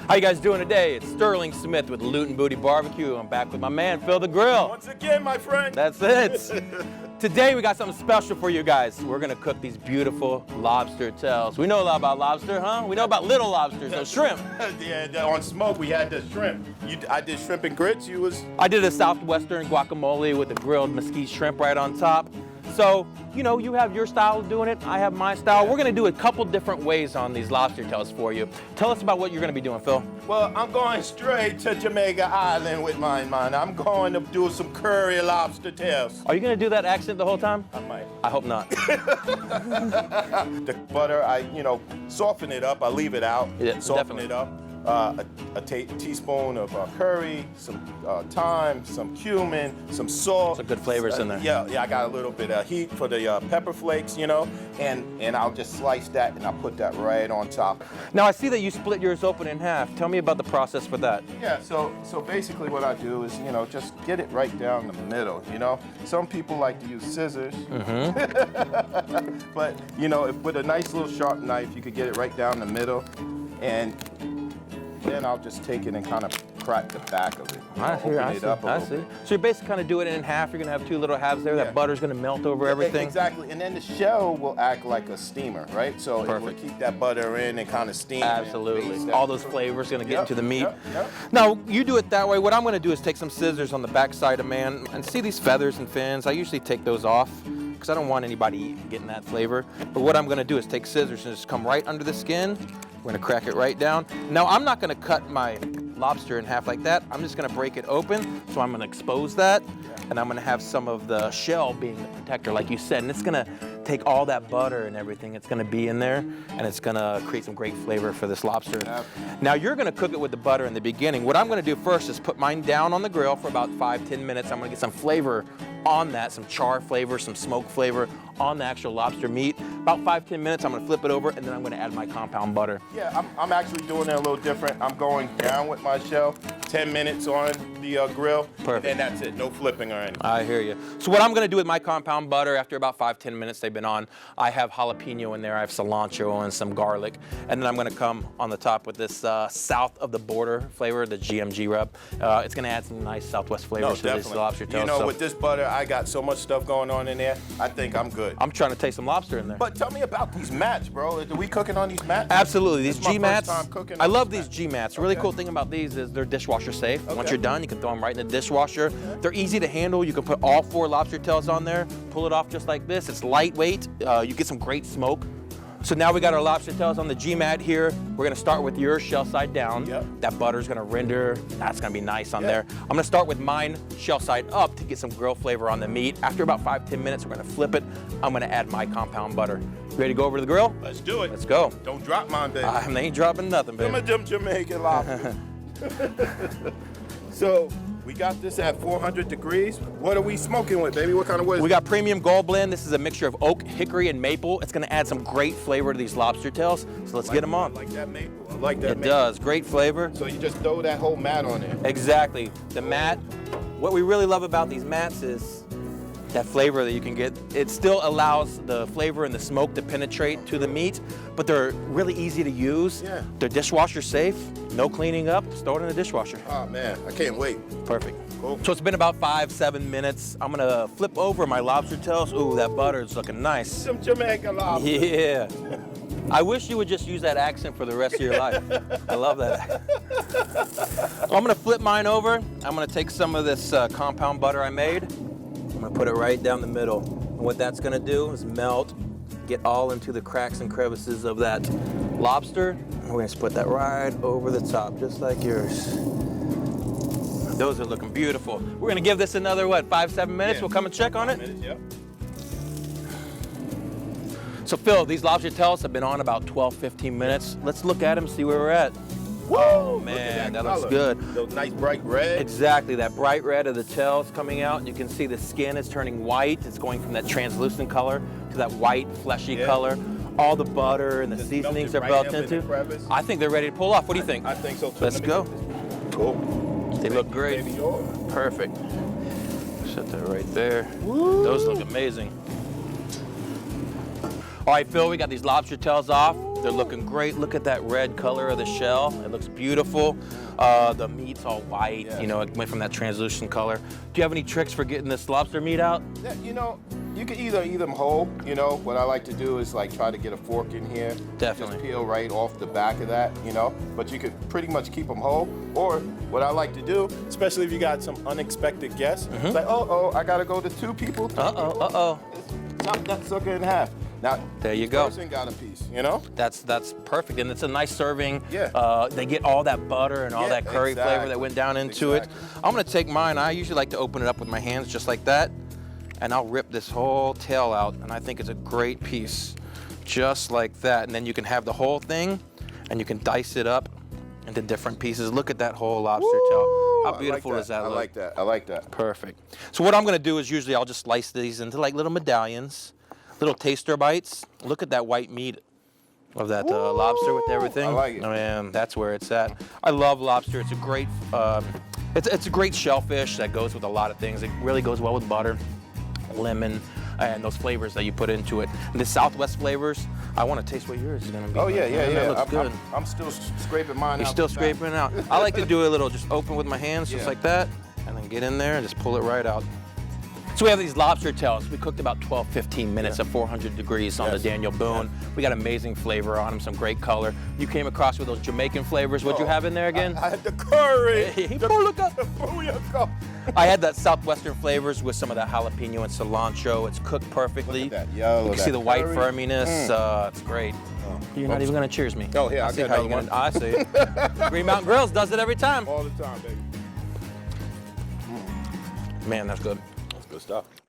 How you guys doing today? It's Sterling Smith with Loot and Booty Barbecue. I'm back with my man, Phil the Grill. Once again, my friend. That's it. Today we got something special for you guys. We're gonna cook these beautiful lobster tails. We know a lot about lobster, huh? We know about little lobsters, those shrimp. Yeah, on smoke we had the shrimp. I did shrimp and grits. I did a southwestern guacamole with the grilled mesquite shrimp right on top. So, you know, you have your style of doing it, I have my style. We're gonna do a couple different ways on these lobster tails for you. Tell us about what you're gonna be doing, Phil. Well, I'm going straight to Jamaica Island with mine, man. I'm going to do some curry lobster tails. Are you gonna do that accent the whole time? I might. I hope not. The butter, I soften it up. I leave it out. Yeah, soften definitely. it up. A teaspoon of curry, some thyme, some cumin, some salt. Some good flavors in there. Yeah, I got a little bit of heat for the pepper flakes, and I'll just slice that and I'll put that right on top. Now I see that you split yours open in half. Tell me about the process for that. Yeah, so basically what I do is, just get it right down the middle, Some people like to use scissors. Mm-hmm. But, if with a nice little sharp knife, you could get it right down the middle, and then I'll just take it and kind of crack the back of it. I see. So you're basically kind of doing it in half. You're gonna have two little halves there. Yeah. That butter's gonna melt over everything. Exactly, and then the shell will act like a steamer, right? So it will keep that butter in and kind of steam. Absolutely. All those flavors gonna get into the meat. Yep. Now, you do it that way. What I'm gonna do is take some scissors on the back side of man and see these feathers and fins. I usually take those off because I don't want anybody getting that flavor. But what I'm gonna do is take scissors and just come right under the skin. We're gonna crack it right down. Now, I'm not gonna cut my lobster in half like that. I'm just gonna break it open. So I'm gonna expose that, and I'm gonna have some of the shell being the protector, like you said. And it's gonna take all that butter and everything. It's gonna be in there, and it's gonna create some great flavor for this lobster. Now, you're gonna cook it with the butter in the beginning. What I'm gonna do first is put mine down on the grill for about 5-10 minutes. I'm gonna get some flavor on that, some char flavor, some smoke flavor on the actual lobster meat. About 5-10 minutes, I'm gonna flip it over, and then I'm gonna add my compound butter. Yeah, I'm actually doing it a little different. I'm going down with my shell, 10 minutes on the grill, Perfect. and that's it, no flipping or anything. I hear you. So what I'm gonna do with my compound butter, after about 5-10 minutes they've been on, I have jalapeno in there, I have cilantro and some garlic, and then I'm gonna come on the top with this south of the border flavor, the GMG rub. It's gonna add some nice Southwest flavors to these lobster tails. With this butter, I got so much stuff going on in there, I think I'm good. I'm trying to taste some lobster in there. But tell me about these mats, bro. Are we cooking on these mats? Absolutely, these G mats. I love these G mats. Really cool thing about these is they're dishwasher safe. Once you're done, you can throw them right in the dishwasher. They're easy to handle. You can put all 4 lobster tails on there, pull it off just like this. It's lightweight. You get some great smoke. So now we got our lobster tails on the G-mat here. We're gonna start with yours shell side down. That butter's gonna render. That's gonna be nice on there. I'm gonna start with mine shell side up to get some grill flavor on the meat. After about 5-10 minutes, we're gonna flip it. I'm gonna add my compound butter. Ready to go over to the grill? Let's do it. Let's go. Don't drop mine, baby. I ain't dropping nothing, baby. Some of them Jamaican lobster. So, we got this at 400 degrees. What are we smoking with, baby? What kind of wood? We got premium gold blend. This is a mixture of oak, hickory, and maple. It's gonna add some great flavor to these lobster tails. So let's get them on. I like that maple. I like that It maple. does, great flavor. So you just throw that whole mat on there. Exactly. The mat, what we really love about these mats is that flavor that you can get. It still allows the flavor and the smoke to penetrate to the meat, but they're really easy to use. Yeah. They're dishwasher safe, no cleaning up, just throw it in the dishwasher. Oh man, I can't wait. Perfect. Cool. So it's been about 5-7 minutes. I'm gonna flip over my lobster tails. Ooh, that butter is looking nice. Some Jamaican lobster. Yeah. I wish you would just use that accent for the rest of your life. I love that. I'm gonna flip mine over. I'm gonna take some of this compound butter I made. I'm gonna put it right down the middle. And what that's gonna do is melt, get all into the cracks and crevices of that lobster. And we're gonna split that right over the top, just like yours. Those are looking beautiful. We're gonna give this another, what, 5-7 minutes? We'll come and check on it? Yep. So Phil, these lobster tails have been on about 12-15 minutes. Let's look at them, see where we're at. Whoa, Man, that color. looks good. Those nice bright red. Exactly, that bright red of the tails coming out, and you can see the skin is turning white. It's going from that translucent color to that white, fleshy color. All the butter and the seasonings are built into. I think they're ready to pull off. What do you think? I think so too. Let's go. Cool. They look great. Baby, yours. Perfect. Set that right there. Woo. Those look amazing. All right, Phil, we got these lobster tails off. They're looking great. Look at that red color of the shell. It looks beautiful. The meat's all white, you know, it went from that translucent color. Do you have any tricks for getting this lobster meat out? Yeah, you know, you can either eat them whole, you know. What I like to do is like try to get a fork in here. Definitely. Just peel right off the back of that, you know. But you could pretty much keep them whole. Or what I like to do, especially if you got some unexpected guests, like, I gotta go to 2 people. Chop that sucker in half. Now, there you go. Person got a piece, you know? That's perfect, and it's a nice serving. Yeah. They get all that butter and all that curry flavor that went down into it. I'm gonna take mine. I usually like to open it up with my hands just like that, and I'll rip this whole tail out, and I think it's a great piece, just like that. And then you can have the whole thing, and you can dice it up into different pieces. Look at that whole lobster tail. How beautiful does that look? I like that. I like that. Perfect. So what I'm gonna do is usually I'll just slice these into like little medallions. Little taster bites. Look at that white meat of that lobster with everything. I like it. Oh man, that's where it's at. I love lobster. It's a great, it's a great shellfish that goes with a lot of things. It really goes well with butter, lemon, and those flavors that you put into it. And the Southwest flavors. I want to taste what yours is gonna be. Oh yeah. That looks good. I'm still scraping mine out. You're still scraping it out. I like to do a little, just open with my hands, just like that, and then get in there and just pull it right out. So we have these lobster tails. We cooked about 12, 15 minutes at 400 degrees on the Daniel Boone. We got amazing flavor on them, some great color. You came across with those Jamaican flavors. What'd you have in there again? I had the curry. Booyaka. I had that Southwestern flavors with some of that jalapeno and cilantro. It's cooked perfectly. Look at that yellow. You can see the white firminess. It's great. You're not even gonna cheers me. Oh, yeah, I see got how you're another gonna. I see. Green Mountain Grills does it every time. All the time, baby. Man, that's good. That's good stuff.